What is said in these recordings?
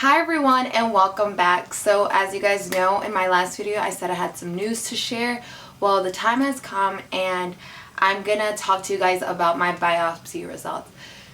Hi everyone and welcome back. So as you guys know, in my last video I said I had some news to share. Well, the time has come and I'm gonna talk to you guys about my biopsy results.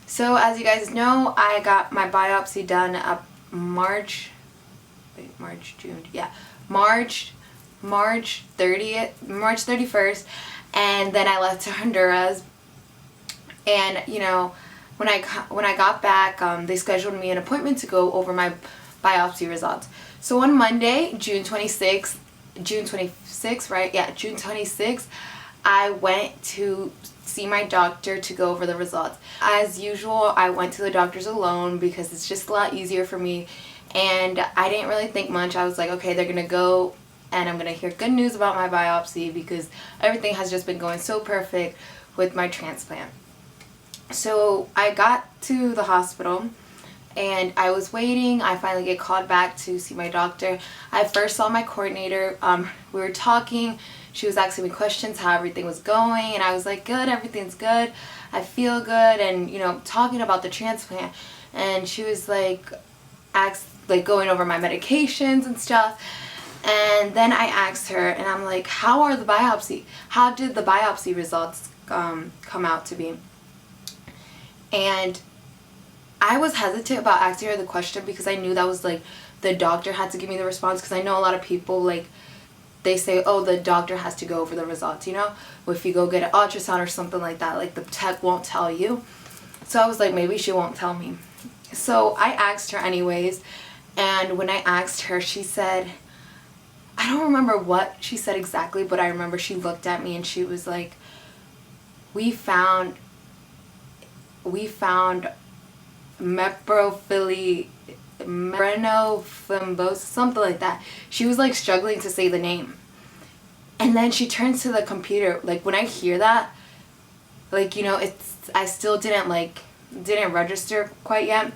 So as you guys know, I got my biopsy done up March 31st, and then I left to Honduras. And you know, when I got back, they scheduled me an appointment to go over my biopsy results. So on Monday, June 26th, right? Yeah, June 26th, I went to see my doctor to go over the results. As usual, I went to the doctor's alone because it's just a lot easier for me, and I didn't really think much. I was like, okay, they're gonna go and I'm gonna hear good news about my biopsy because everything has just been going so perfect with my transplant. So I got to the hospital and I was waiting. I finally get called back to see my doctor. I first saw my coordinator. We were talking. She was asking me questions, how everything was going, and I was like, good, everything's good. I feel good, and you know, talking about the transplant. And she was like, going over my medications and stuff. And then I asked her, and I'm like, how did the biopsy results come out to be? And I was hesitant about asking her the question because I knew that was like the doctor had to give me the response, because I know a lot of people, like, they say, oh, the doctor has to go over the results, you know, if you go get an ultrasound or something like that, like the tech won't tell you. So I was like, maybe she won't tell me. So I asked her anyways, and when I asked her, she said, I don't remember what she said exactly, but I remember she looked at me and she was like, we found meprophyllomatosis, something like that. She was like struggling to say the name. And then she turns to the computer. Like, when I hear that, like, you know, I still didn't register quite yet.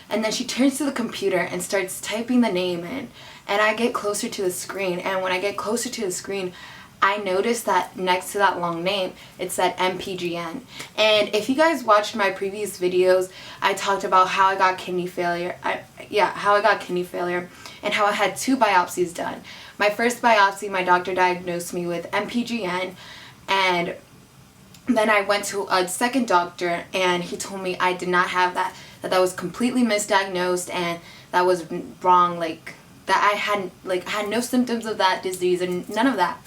And then she turns to the computer and starts typing the name in. And I get closer to the screen. And when I get closer to the screen, I noticed that next to that long name, it said MPGN. And if you guys watched my previous videos, I talked about how I got kidney failure. How I got kidney failure and how I had 2 biopsies done. My first biopsy, my doctor diagnosed me with MPGN, and then I went to a second doctor and he told me I did not have that was completely misdiagnosed and that was wrong, like that I had no symptoms of that disease and none of that.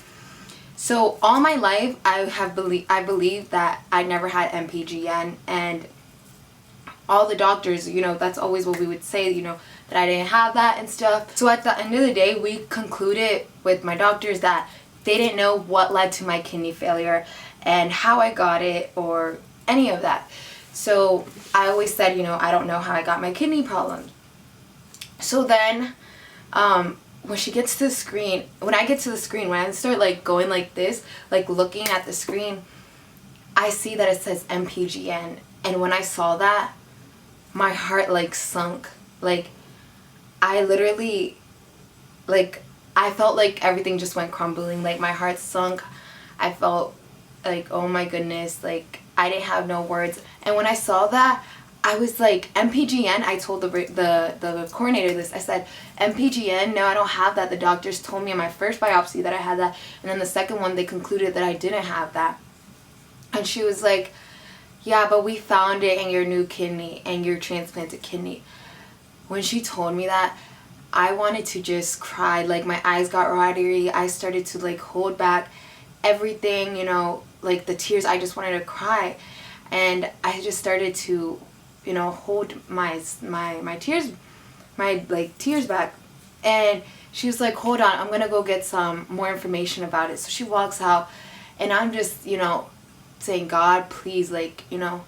So all my life I believed that I never had MPGN, and all the doctors, you know, that's always what we would say, you know, that I didn't have that and stuff. So at the end of the day, we concluded with my doctors that they didn't know what led to my kidney failure and how I got it or any of that. So I always said, you know, I don't know how I got my kidney problems. So then when she gets to the screen, when I start like going like this, like looking at the screen, I see that it says MPGN. And when I saw that, my heart like sunk. Like, I literally, like, I felt like everything just went crumbling. Like, my heart sunk. I felt like, oh my goodness, like, I didn't have no words. And when I saw that, I was like, MPGN, I told the coordinator this. I said, MPGN, no, I don't have that. The doctors told me in my first biopsy that I had that. And then the second one, they concluded that I didn't have that. And she was like, yeah, but we found it in your new kidney and your transplanted kidney. When she told me that, I wanted to just cry. Like, my eyes got watery. I started to like hold back everything, you know, like the tears. I just wanted to cry. And I just started to, you know, hold my tears back. And she was like, hold on, I'm gonna go get some more information about it. So she walks out, and I'm just, you know, saying, God, please, like, you know,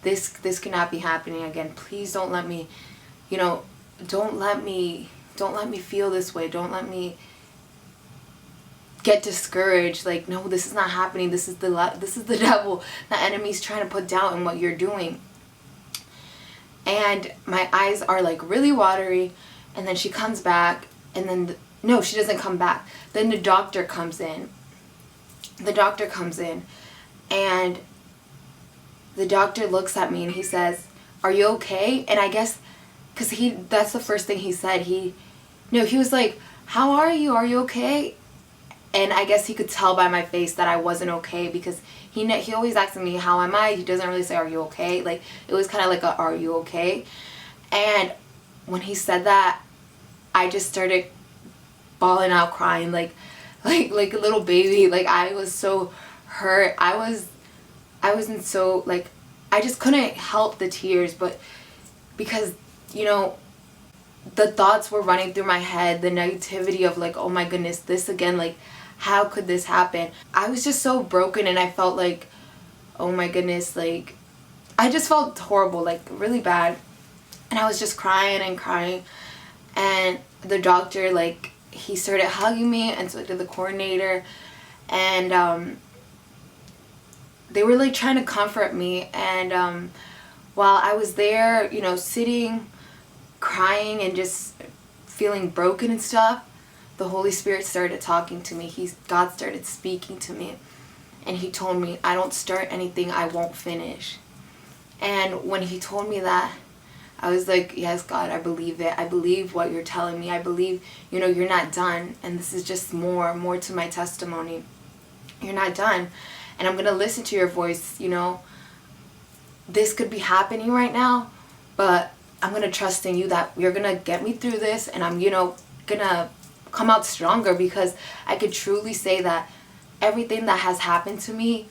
this cannot be happening again. Please don't let me, you know, don't let me feel this way. Don't let me get discouraged. Like, no, this is not happening. This is the devil. The enemy's trying to put doubt in what you're doing. And my eyes are like really watery. And then she comes back, and then no, she doesn't come back. Then the doctor comes in. And the doctor looks at me and he says, are you okay? And I guess because that's the first thing he said. He was like, how are you? Are you okay? And I guess he could tell by my face that I wasn't okay, because he always asks me, how am I? He doesn't really say, are you okay? Like, it was kind of like a, are you okay? And when he said that, I just started bawling out, crying like a little baby. Like, I was so hurt. I wasn't so, like, I just couldn't help the tears, but because, you know, the thoughts were running through my head, the negativity of like, oh my goodness, this again, like, how could this happen? I was just so broken, and I felt like, oh my goodness, like, I just felt horrible, like really bad. And I was just crying and crying, and the doctor, like, he started hugging me, and so did the coordinator, and they were like trying to comfort me. And while I was there, you know, sitting, crying, and just feeling broken and stuff, the Holy Spirit started talking to me. God started speaking to me, and he told me, I don't start anything I won't finish. And when he told me that, I was like, yes, God, I believe it. I believe what you're telling me. I believe, you know, you're not done, and this is just more to my testimony. You're not done, and I'm going to listen to your voice. You know, this could be happening right now, but I'm going to trust in you that you're going to get me through this, and I'm, you know, going to come out stronger, because I could truly say that everything that has happened to me,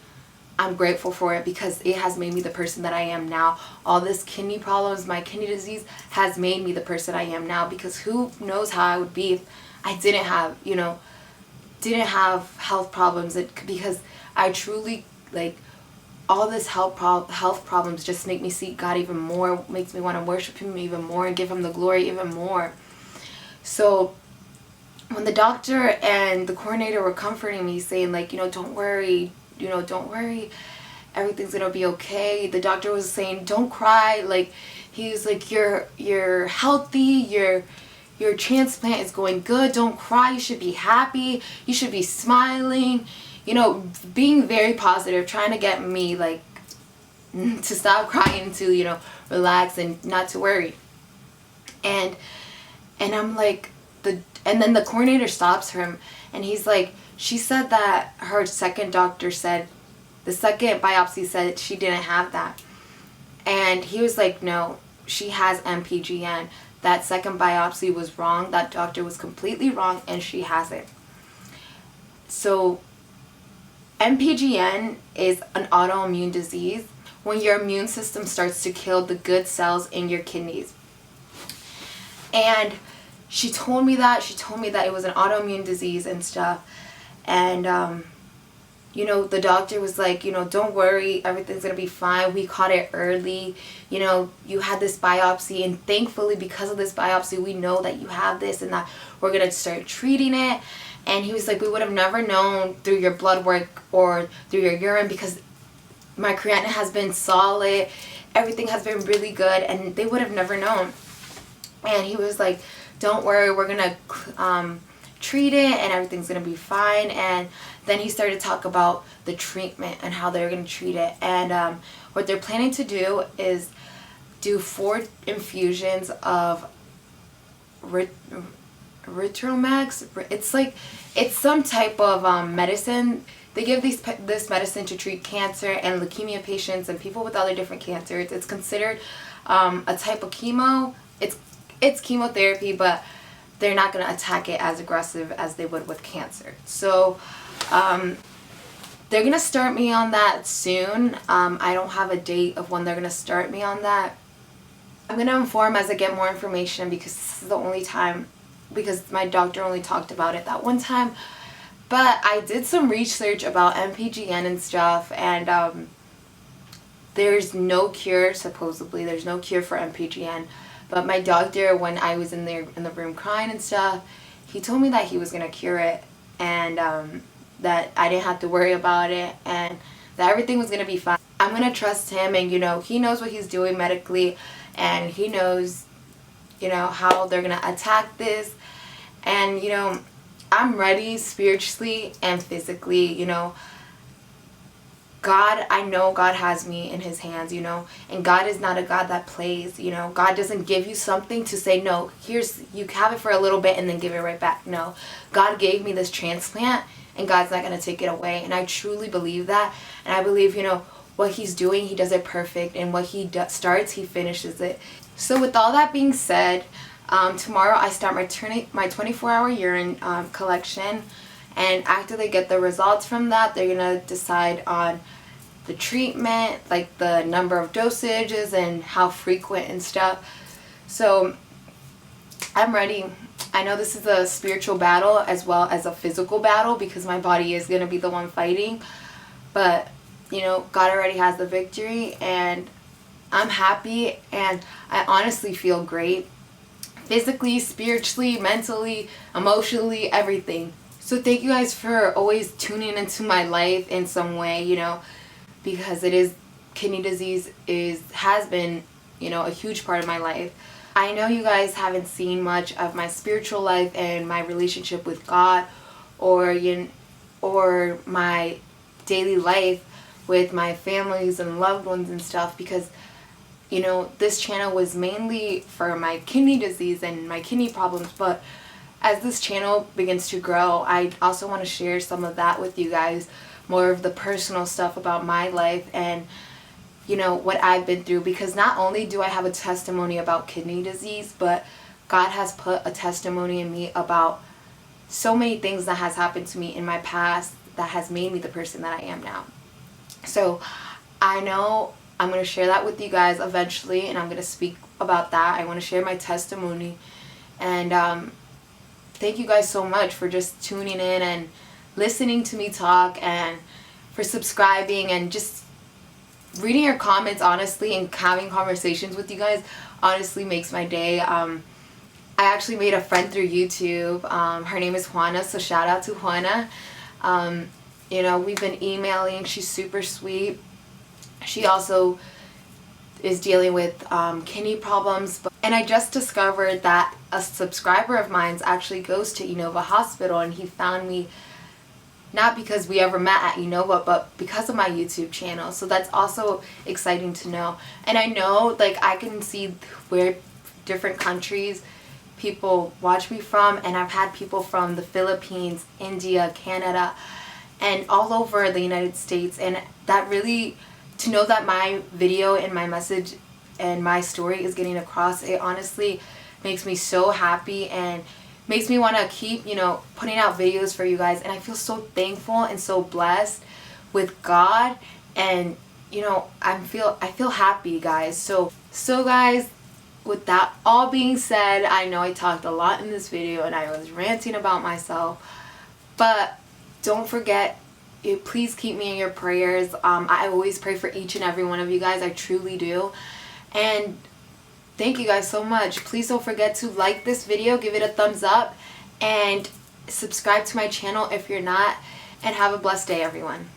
I'm grateful for it, because it has made me the person that I am now. All this kidney problems, my kidney disease, has made me the person I am now, because who knows how I would be if I didn't have, you know, health problems. Because I truly, like, all this health problems just make me seek God even more, makes me want to worship him even more and give him the glory even more. So when the doctor and the coordinator were comforting me, saying like, you know, don't worry, everything's gonna be okay. The doctor was saying, don't cry. Like, he was like, you're healthy, your transplant is going good, don't cry, you should be happy, you should be smiling, you know, being very positive, trying to get me like to stop crying, to, you know, relax and not to worry. And I'm like, and then the coordinator stops him, and he's like, she said that her second doctor said, the second biopsy said she didn't have that. And he was like, no, she has MPGN. That second biopsy was wrong. That doctor was completely wrong, and she has it. So MPGN is an autoimmune disease when your immune system starts to kill the good cells in your kidneys. And she told me that it was an autoimmune disease and stuff. And you know, the doctor was like, you know, don't worry, everything's gonna be fine. We caught it early. You know, you had this biopsy, and thankfully because of this biopsy, we know that you have this, and that we're gonna start treating it. And he was like, we would have never known through your blood work or through your urine, because my creatinine has been solid, everything has been really good, and they would have never known. And he was like, don't worry, we're gonna treat it, and everything's gonna be fine. And then he started to talk about the treatment and how they're gonna treat it. And what they're planning to do is do 4 infusions of Ritromax. It's some type of medicine. They give this medicine to treat cancer and leukemia patients and people with other different cancers. It's considered a type of chemo. It's chemotherapy, but they're not going to attack it as aggressive as they would with cancer. So they're going to start me on that soon. I don't have a date of when they're going to start me on that. I'm going to inform as I get more information, because this is the only time, because my doctor only talked about it that one time. But I did some research about MPGN and stuff, and there's no cure, supposedly. There's no cure for MPGN. But my doctor, when I was in the room crying and stuff, he told me that he was going to cure it, and that I didn't have to worry about it, and that everything was going to be fine. I'm going to trust him, and, you know, he knows what he's doing medically, and he knows, you know, how they're going to attack this. And, you know, I'm ready spiritually and physically. You know, God, I know God has me in his hands, you know, and God is not a God that plays, you know. God doesn't give you something to say, no, here's, you have it for a little bit and then give it right back. No, God gave me this transplant and God's not going to take it away. And I truly believe that. And I believe, you know, what he's doing, he does it perfect. And what he starts, he finishes it. So with all that being said, tomorrow I start my 24-hour urine collection. And after they get the results from that, they're going to decide on the treatment, like the number of dosages and how frequent and stuff. So I'm ready. I know this is a spiritual battle as well as a physical battle because my body is going to be the one fighting. But, you know, God already has the victory and I'm happy and I honestly feel great. Physically, spiritually, mentally, emotionally, everything. So thank you guys for always tuning into my life in some way, you know, because it is, kidney disease has been, you know, a huge part of my life. I know you guys haven't seen much of my spiritual life and my relationship with God or my daily life with my families and loved ones and stuff because, you know, this channel was mainly for my kidney disease and my kidney problems, but as this channel begins to grow, I also want to share some of that with you guys, more of the personal stuff about my life and, you know, what I've been through, because not only do I have a testimony about kidney disease, but God has put a testimony in me about so many things that has happened to me in my past that has made me the person that I am now. So I know I'm going to share that with you guys eventually, and I'm going to speak about that. I want to share my testimony, and thank you guys so much for just tuning in and listening to me talk and for subscribing and just reading your comments, honestly, and having conversations with you guys honestly makes my day. I actually made a friend through YouTube. Her name is Juana, so shout out to Juana. You know, we've been emailing. She's super sweet. She also is dealing with kidney problems. And I just discovered that a subscriber of mine actually goes to Inova Hospital, and he found me not because we ever met at Inova, but because of my YouTube channel. So that's also exciting to know. And I know, like, I can see where different countries people watch me from, and I've had people from the Philippines, India, Canada, and all over the United States. And that really, to know that my video and my message and my story is getting across, it honestly makes me so happy and makes me want to keep, you know, putting out videos for you guys. And I feel so thankful and so blessed with God, and, you know, I feel happy, guys. So guys, with that all being said, I know I talked a lot in this video and I was ranting about myself, but don't forget, please keep me in your prayers. I always pray for each and every one of you guys. I truly do. And thank you guys so much. Please don't forget to like this video, give it a thumbs up, and subscribe to my channel if you're not. And have a blessed day, everyone.